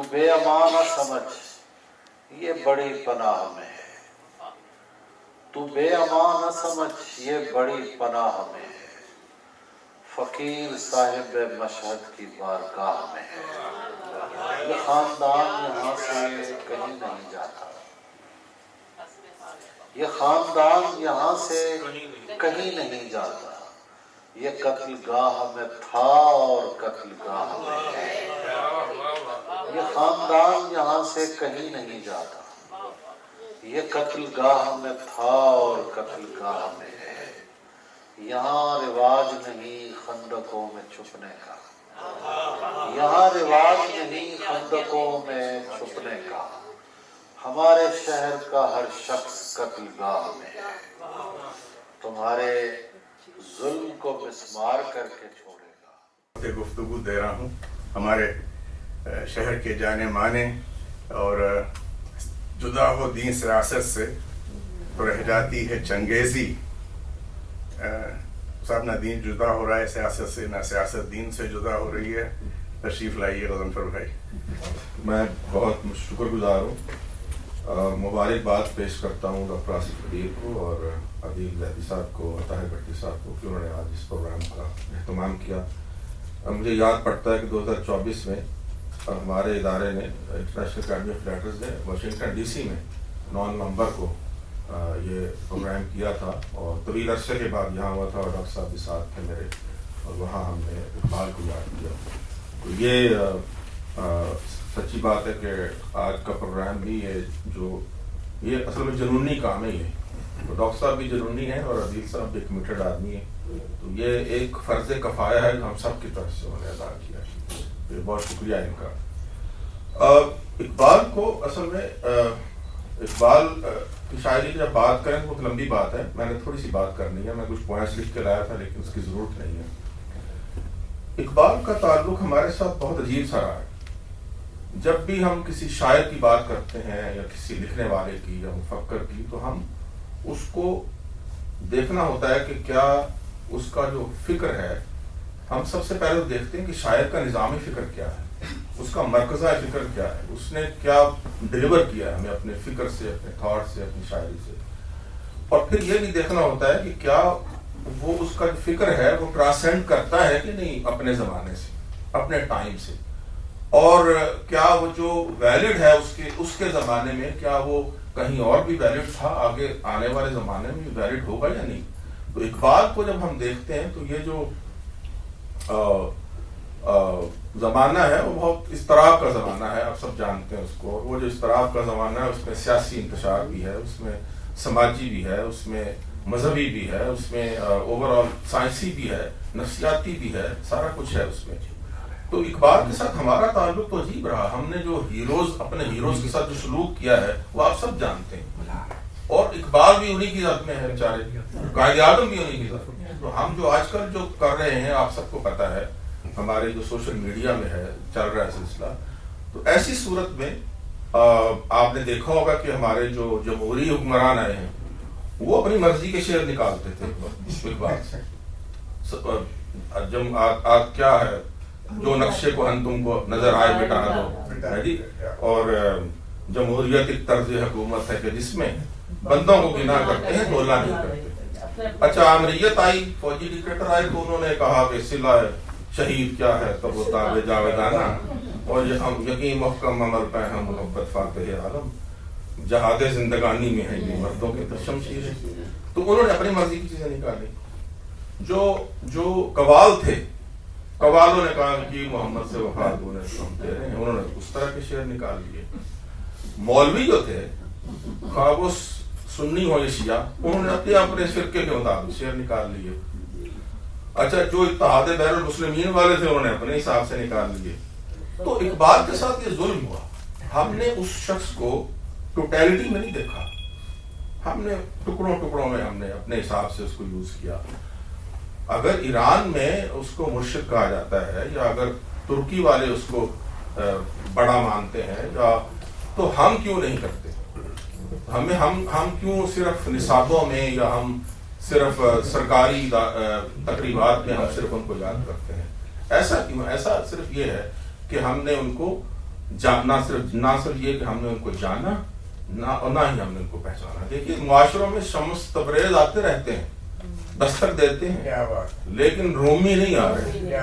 تو بے امان نہ سمجھ یہ بڑی پناہ میں ہے، تو بے امان نہ سمجھ یہ بڑی پناہ میں ہے، فقیر صاحب مشہد کی بارگاہ میں ہے، یہ خاندان یہاں سے کہیں نہیں جاتا، یہ خاندان یہاں سے کہیں نہیں جاتا، یہ قتل گاہ میں تھا اور قتل گاہ میں ہے، یہ خاندان یہاں سے کہیں نہیں جاتا، یہ قتل گاہ میں تھا اور قتل گاہ میں ہے، یہاں رواج نہیں خندقوں میں چھپنے کا، یہاں رواج نہیں خندقوں میں چھپنے کا، ہمارے شہر کا ہر شخص قتل گاہ میں ہے، تمہارے ظلم کو مسمار کر کے چھوڑے گا۔ گفتگو دے رہا ہوں ہمارے شہر کے جانے مانے اور جدا ہو دین سیاست سے تو رہ جاتی ہے چنگیزی، صاحب نہ دین جدا ہو رہا ہے سیاست سے، نہ سیاست دین سے جدا ہو رہی ہے۔ تشریف لائیے غضنفر بھائی۔ میں بہت شکر گزار ہوں، مبارکباد پیش کرتا ہوں ڈاکٹر آصف قدیر کو اور عدیل زیدی صاحب کو، طاہر بھٹی صاحب کو کہ انہوں نے آج اس پروگرام کا اہتمام کیا۔ مجھے یاد پڑتا ہے کہ 2024 میں ہمارے ادارے نے انٹرنیشنل اکیڈمی آف لیٹرز نے واشنگٹن ڈی سی میں 9 نومبر کو یہ پروگرام کیا تھا اور طویل عرصے کے بعد یہاں ہوا تھا اور ڈاکٹر صاحب بھی ساتھ تھے میرے، اور وہاں ہم نے اقبال کو یاد کیا۔ تو یہ سچی بات ہے کہ آج کا پروگرام بھی یہ اصل میں جنونی کام ہے، یہ تو ڈاکٹر صاحب بھی جنونی ہیں اور عدیل صاحب بھی کمیٹڈ آدمی ہیں، تو یہ ایک فرض کفایہ ہے کہ ہم سب کی طرف سے انہوں نے ادا کیا، بہت شکریہ ان کا۔ اقبال کو اصل میں اقبال کی شاعری کی جب بات کریں بہت لمبی بات ہے، میں نے تھوڑی سی بات کرنی ہے، میں کچھ پوائنٹس لکھ کے لایا تھا لیکن اس کی ضرورت نہیں ہے۔ اقبال کا تعلق ہمارے ساتھ بہت عجیب سا رہا ہے۔ جب بھی ہم کسی شاعر کی بات کرتے ہیں یا کسی لکھنے والے کی یا مفکر کی تو ہم اس کو دیکھنا ہوتا ہے کہ کیا اس کا جو فکر ہے، ہم سب سے پہلے دیکھتے ہیں کہ شاعر کا نظام فکر کیا ہے، اس کا مرکزہ فکر کیا ہے، اس نے کیا ڈیلیور کیا ہے ہمیں اپنے فکر سے، اپنے تھاٹ سے، اپنی شاعری سے، اور پھر یہ بھی دیکھنا ہوتا ہے کہ کیا وہ اس کا جو فکر ہے وہ ٹرانسینڈ کرتا ہے کہ نہیں اپنے زمانے سے، اپنے ٹائم سے، اور کیا وہ جو ویلڈ ہے اس کے زمانے میں کیا وہ کہیں اور بھی ویلڈ تھا، آگے آنے والے زمانے میں بھی ویلڈ ہوگا یا نہیں۔ تو اقبال کو جب ہم دیکھتے ہیں تو یہ جو زمانہ ہے وہ بہت اضطراب کا زمانہ ہے، آپ سب جانتے ہیں اس کو، اور وہ جو اضطراب کا زمانہ ہے اس میں سیاسی انتشار بھی ہے، اس میں سماجی بھی ہے، اس میں مذہبی بھی ہے، اس میں اوور آل سائنسی بھی ہے، نفسیاتی بھی ہے، سارا کچھ ہے اس میں۔ تو اقبال کے ساتھ ہمارا تعلق تو عجیب رہا، ہم نے جو اپنے ہیروز کے ساتھ جو سلوک کیا ہے وہ آپ سب جانتے ہیں، اور اقبال بھی انہی کی ذات میں ہے بیچارے، قائد اعظم بھی انہی کی ذات میں ہے۔ تو ہم جو آج کل جو کر رہے ہیں آپ سب کو پتہ ہے، ہمارے جو سوشل میڈیا میں ہے چل رہا ہے سلسلہ، تو ایسی صورت میں آپ نے دیکھا ہوگا کہ ہمارے جو جمہوری حکمران آئے ہیں وہ اپنی مرضی کے شعر نکالتے تھے اقبال سے، کیا ہے جو نقشے کو ہن تم کو نظر آئے مٹا دو، اور جمہوریت ایک طرز حکومت ہے کہ جس میں بندوں کو گنا کرتے ہیں دولہ نہیں کرتے۔ اچھا آمریت آئی، فوجی ڈکٹیٹر آئے تو انہوں نے کہا کہ صلہ شہید کیا ہے تب وہ تاب جاویدانہ، اور یقین محکم عمل پہ ہم محبت فاتح عالم، جہاد زندگانی میں ہے یہ مردوں کے تو شمشیر ہے۔ تو انہوں نے اپنی مرضی کی چیزیں نکالی۔ جو قوال تھے، قوالوں نے کہا کہ محمد سے وفا دو نے ہم دے رہے ہیں، انہوں نے اس طرح کے شعر نکال لیے۔ مولوی جو تھے، خواہ وہ سنی ہو یا شیعہ، انہوں نے اپنے فرقے کے مطابق شعر نکال لیے۔ اچھا جو اتحاد بین المسلمین والے تھے انہوں نے اپنے حساب سے نکال لیے۔ تو اقبال کے ساتھ یہ ظلم ہوا، ہم نے اس شخص کو ٹوٹیلٹی میں نہیں دیکھا، ہم نے ٹکڑوں میں ہم نے اپنے حساب سے اس کو یوز کیا۔ اگر ایران میں اس کو مرشد کہا جاتا ہے یا اگر ترکی والے اس کو بڑا مانتے ہیں یا تو ہم کیوں نہیں کرتے؟ ہم کیوں صرف نصابوں میں یا ہم صرف سرکاری تقریبات میں ہم صرف ان کو یاد کرتے ہیں؟ ایسا کیوں؟ ایسا صرف یہ ہے کہ ہم نے ان کو نہ صرف یہ کہ ہم نے ان کو جانا نہ ہی ہم نے ان کو پہچانا. دیکھیے معاشروں میں شمس تبریز آتے رہتے ہیں, دستک دیتے ہیں, لیکن رومی نہیں آ رہے.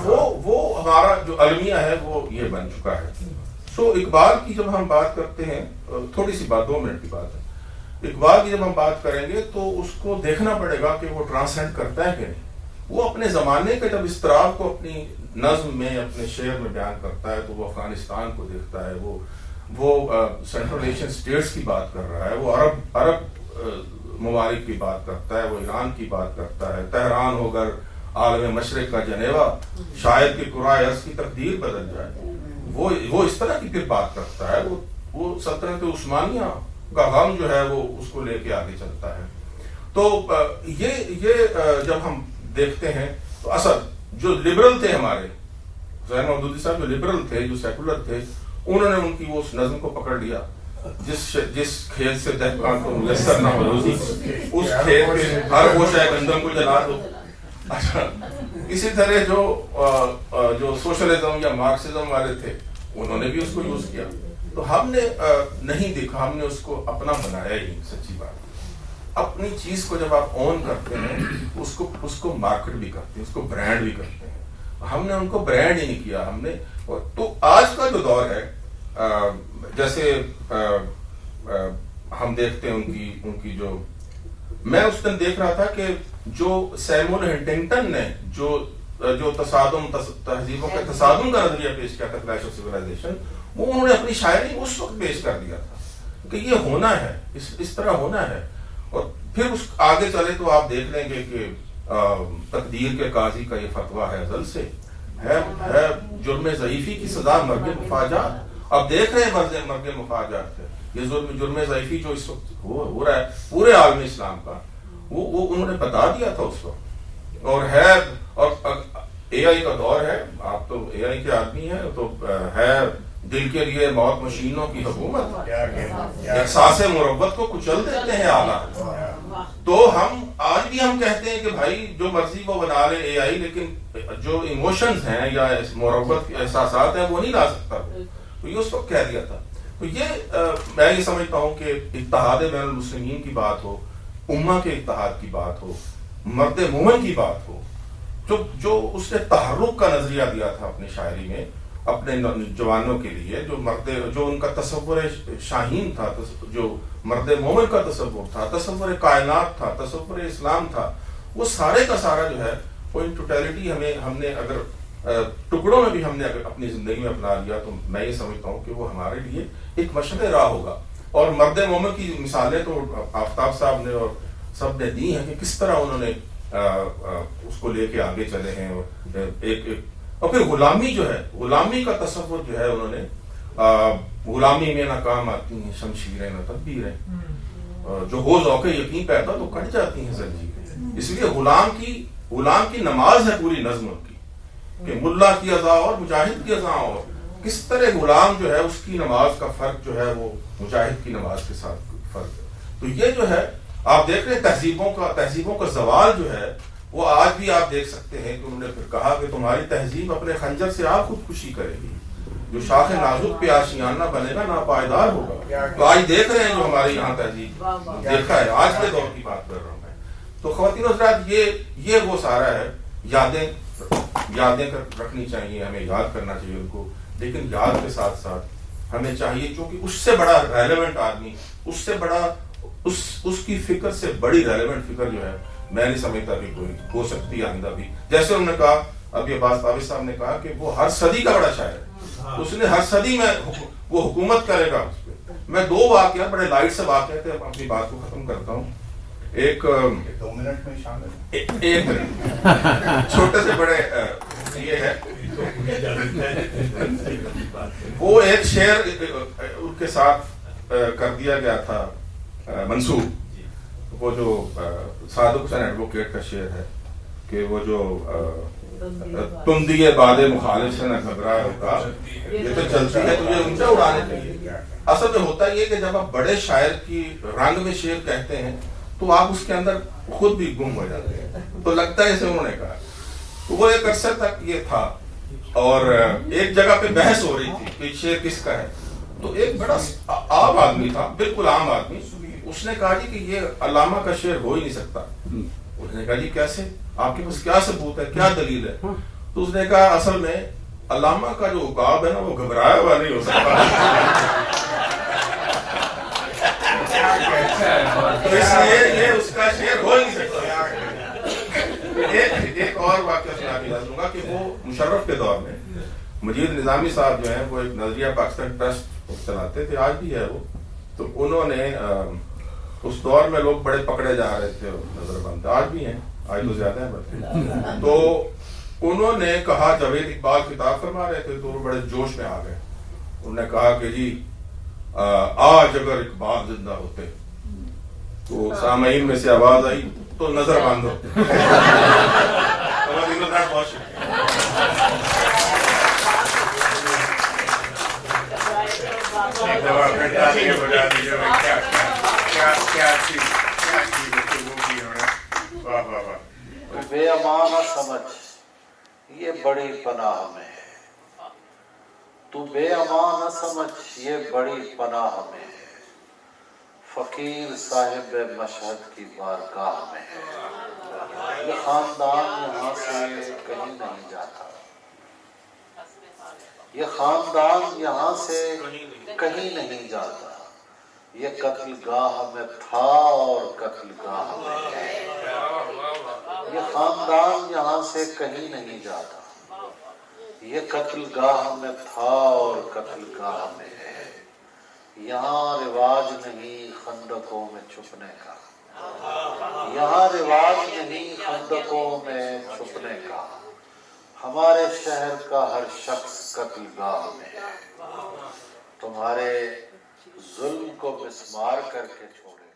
وہ ہمارا جو المیہ ہے وہ یہ بن چکا ہے. سو اقبال کی جب ہم بات کرتے ہیں, تھوڑی سی بات 2 منٹ کی بات ہے, اقبال کی جب ہم بات کریں گے تو اس کو دیکھنا پڑے گا کہ وہ ٹرانسلینٹ کرتا ہے کہ نہیں. وہ اپنے زمانے کے جب اضطراب کو اپنی نظم میں اپنے شعر میں بیان کرتا ہے تو وہ افغانستان کو دیکھتا ہے, وہ سینٹرل ایشین اسٹیٹس کی بات کر رہا ہے, وہ عرب ممالک کی بات کرتا ہے, وہ ایران کی بات کرتا ہے. تہران ہو کر عالم مشرق کا جنیوا, شاید کہ قرائے ارض کی تقدیر بدل جائے. وہ اس طرح کی پھر بات کرتا ہے. وہ سلطنت عثمانیہ کا غم جو ہے وہ اس کو لے کے آگے چلتا ہے. تو یہ جب ہم دیکھتے ہیں تو اصل جو لبرل تھے ہمارے حسین مودودی صاحب, جو لبرل تھے, جو سیکولر تھے, انہوں نے ان کی وہ اس نظم کو پکڑ لیا, جس کھیت سے دہقان کو میسر نہ ہو روزی, اس کھیت کے ہر گوشہ گندم کو جلا دو. اچھا, اسی طرح جو سوشلزم یا مارکسزم والے تھے انہوں نے بھی اس کو یوز کیا. تو ہم نے نہیں دیکھا, ہم نے اس کو اپنا بنایا ہی. سچی بات, اپنی چیز کو جب آپ اون کرتے ہیں اس کو مارکیٹ بھی کرتے ہیں, اس کو برانڈ بھی کرتے ہیں. ہم نے ان کو برانڈ ہی نہیں کیا. ہم نے تو آج کا جو دور ہے, جیسے ہم دیکھتے ہیں ان کی جو, میں اس دن دیکھ رہا تھا کہ جو سیمول ہنٹنگٹن نے جو تصادم تہذیبوں کے تصادم کا نظریہ پیش کیا تھا, کلیش آف سیولائزیشن, وہ انہوں نے اپنی شاعری میں اس وقت پیش کر دیا تھا کہ یہ ہونا ہے, اس طرح ہونا ہے. اور پھر اس آگے چلے تو آپ دیکھ لیں گے کہ تقدیر کے قاضی کا یہ فتویٰ ہے ازل سے, ہے جرم ضعیفی کی سزا مرگ مفاجات. اب دیکھ رہے ہیں مرگ مفاجات ہے, یہ جرم ضعیفی جو اس وقت ہو رہا ہے پورے عالم اسلام کا, وہ انہوں نے بتا دیا تھا اس وقت. اور اے آئی کا دور ہے, آپ تو اے آئی کے آدمی ہیں, تو ہے دل کے لیے موت مشینوں کی حکومت, احساس مروت کو کچل دیتے ہیں آلات. تو آج بھی ہم کہتے ہیں کہ بھائی جو مرضی وہ بنا لے اے آئی, لیکن جو ایموشنز ہیں یا مروت کے احساسات ہیں وہ نہیں لا سکتا. تو یہ اس وقت کہہ دیا تھا. تو میں یہ سمجھتا ہوں کہ اتحاد بین المسلمین کی بات ہو, امہ کے اتحاد کی بات ہو, مرد مومن کی بات ہو, جو اس نے تحرک کا نظریہ دیا تھا اپنی شاعری میں اپنے جوانوں کے لیے, جو ان کا تصور شاہین تھا, جو مرد مومن کا تصور تھا, تصور کائنات تھا, تصور اسلام تھا, وہ سارے کا سارا جو ہے وہ ان ٹوٹیلٹی ہم نے اگر ٹکڑوں میں بھی ہم نے اگر اپنی زندگی میں اپنا لیا تو میں یہ سمجھتا ہوں کہ وہ ہمارے لیے ایک مشعل راہ ہوگا. اور مرد مومن کی مثالیں تو آفتاب صاحب نے اور سب نے دی ہیں کہ کس طرح انہوں نے اس کو لے کے آگے چلے ہیں. اور پھر غلامی جو ہے, غلامی کا تصور جو ہے انہوں نے, غلامی میں نہ کام آتی ہیں شمشیریں نہ تدبیریں, جو ہو ذوق یقین پیدا تو کٹ جاتی ہیں زنجیریں. اس لیے غلام کی نماز ہے پوری نظم کی, کہ ملا کی اذا اور مجاہد کی اذا, اور کس طرح غلام جو ہے اس کی نماز کا فرق جو ہے وہ مجاہد کی نماز کے ساتھ فرق ہے. تو یہ جو ہے آپ دیکھ رہے ہیں تہذیبوں کا زوال جو ہے وہ آج بھی آپ دیکھ سکتے ہیں کہ انہوں نے پھر کہا کہ تمہاری تہذیب اپنے خنجر سے آپ خودکشی کرے گی, جو شاخ نازک پہ آشیانہ بنے گا ناپائیدار ہوگا. تو آج دیکھ رہے ہیں جو ہمارے یہاں تہذیب دیکھا ہے, آج کے دور کی بات کر رہا ہوں میں. تو خواتین و حضرات, یہ وہ سارا ہے, یادیں رکھنی چاہیے, ہمیں یاد کرنا چاہیے ان کو, لیکن یاد کے ساتھ ساتھ ہمیں چاہیے کیونکہ اس سے بڑا ریلیونٹ آدمی, اس سے بڑا اس کی فکر سے بڑی ریلیونٹ فکر جو ہے میں نہیں سمجھتا کہ کوئی ہو سکتی آئندہ بھی. جیسے انہوں نے کہا, ابھی عباس طاوس صاحب نے کہا کہ وہ ہر صدی کا بڑا شاعر ہے, اس نے ہر صدی میں وہ حکومت کرے گا اس پہ. میں 2 واقعات بڑے لائٹ سے واقعات ہیں, اپنی بات کو ختم کرتا ہوں. ایک 2 منٹ میں شامل, ایک چھوٹے سے بڑے یہ ہے, وہ ایک شعر ان کے ساتھ کر دیا گیا تھا منسوخ, وہ جو صادق حسین ایڈوکیٹ کا شعر ہے کہ وہ جو تم دیے باد مخالف سے نہ گھبرا ہوگا, یہ تو چلتی ہے تجھے اونچا اڑانے کے لیے. اصل میں ہوتا یہ کہ جب آپ بڑے شاعر کی رنگ میں شعر کہتے ہیں تو آپ اس کے اندر خود بھی گم ہو جاتے ہیں, تو لگتا ہے جیسے انہوں نے کہا. تو وہ ایک عرصے تک یہ تھا اور ایک جگہ پہ بحث ہو رہی تھی کہ شعر کس کا ہے. تو ایک بڑا عام آدمی تھا, بالکل عام آدمی, اس نے کہا جی کہ یہ علامہ کا شعر ہو ہی نہیں سکتا. اس نے کہا جی کیسے, آپ کے پاس کیا ثبوت ہے, کیا دلیل ہے؟ تو اس نے کہا اصل میں علامہ کا جو عقاب ہے نا وہ گھبرایا ہوا نہیں ہو سکتا. تو اس لیے یہ اس کا شعر ہو ہی نہیں سکتا. ایک اور واقعہ سنا کے دوں گا کہ وہ مشرف کے دور میں مجید نظامی صاحب جو ہیں وہ ایک نظریہ پاکستان ٹرسٹ چلاتے تھے, آج بھی ہے وہ. تو انہوں نے اس دور میں لوگ بڑے پکڑے جا رہے تھے نظر بند, آج بھی ہیں, آج تو زیادہ ہیں. تو انہوں نے کہا, جاوید اقبال کتاب فرما رہے تھے تو وہ بڑے جوش میں آ گئے. انہوں نے کہا کہ جی آج اگر اقبال زندہ ہوتے. تو سامعین میں سے آواز آئی تو نظر بند ہو. بے امانہ سمجھ یہ بڑی پناہ میں ہے, تو بے امانہ سمجھ یہ بڑی پناہ میں ہے, فقیر صاحب مشہد کی بارگاہ میں ہے. یہ خاندان یہاں سے کہیں نہیں جاتا, یہ خاندان یہاں سے کہیں نہیں جاتا. یہ قتل گاہ میں تھا اور قتل گاہ میں ہے. یہ خاندان یہاں سے کہیں نہیں جاتا. یہ قتل گاہ میں تھا اور قتل گاہ میں ہے. یہاں رواج نہیں خندقوں میں چھپنے کا, یہاں رواج نہیں خندقوں میں چھپنے کا. ہمارے شہر کا ہر شخص قتل گاہ میں ہے. تمہارے ظلم کو مسمار کر کے چھوڑے